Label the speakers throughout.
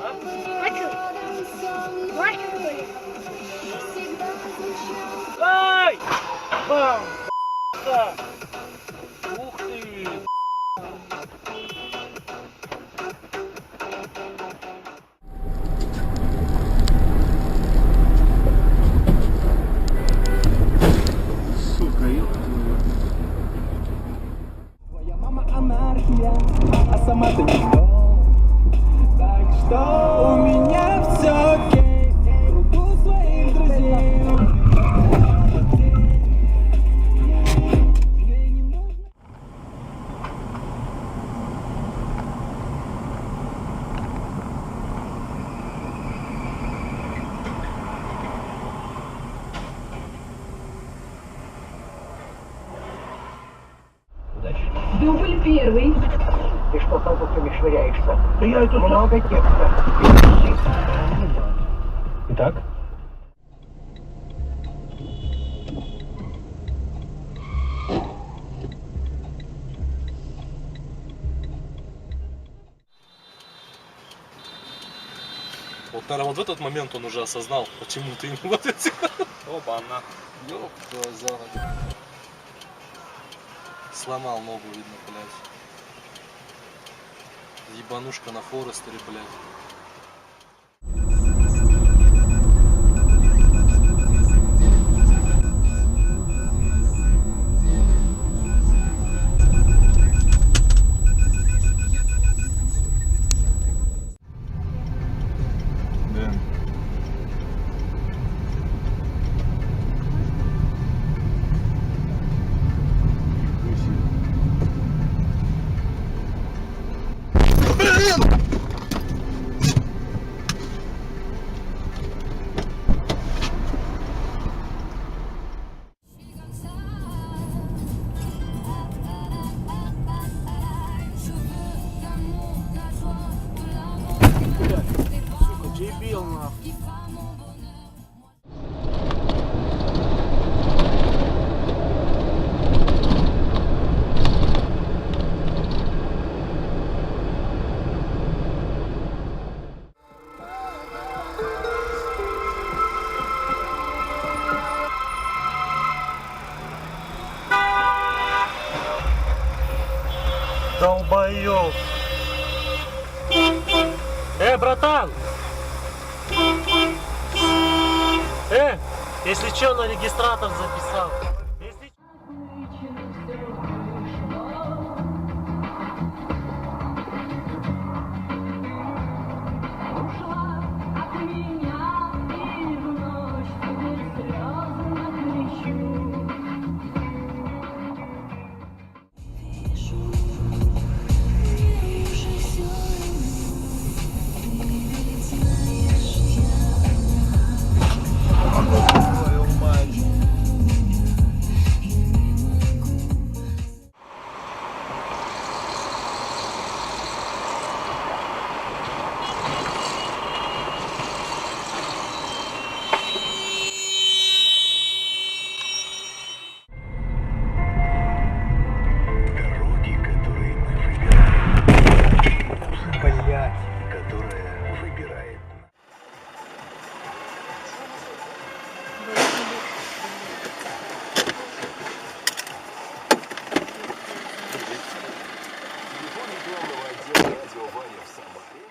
Speaker 1: Хочу. Можешь что ли?
Speaker 2: Ай! Бам! Да! Ух ты! Сука, ёпта.
Speaker 3: Твоя мама анархия, а сама ты никто. Так что у меня все окей. Кругу своих друзей. Мне не нужно.
Speaker 4: Дубль первый.
Speaker 5: Ты что тазиками швыряешься?
Speaker 2: Да я это
Speaker 5: Много текста.
Speaker 2: Итак? Вот, наверное, вот в этот момент он уже осознал, почему ты ему вот эти... Оба-на. Ёб твою за ногу. Сломал ногу, видно, блядь. Ебанушка на Форестере, блядь. Да. Дебил, нахуй. Долбоёб. Братан! Если чё, на регистратор записал. Если... Твою мать.
Speaker 6: Дороги, которые мы выбираем.
Speaker 3: Блять.
Speaker 6: Которая выбирает.
Speaker 7: Телефон рекламного отдела радио Ваня в Самаре.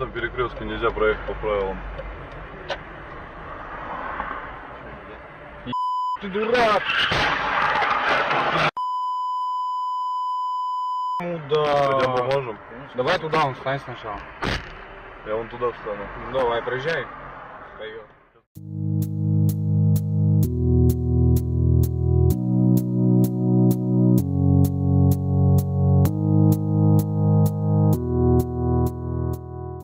Speaker 4: этом перекрестке нельзя проехать по правилам? Ты дурак!
Speaker 8: Да.
Speaker 4: Пойдем поможем?
Speaker 8: Давай туда, он встань сначала.
Speaker 4: Я вон туда встану.
Speaker 8: Давай, проезжай. Встает.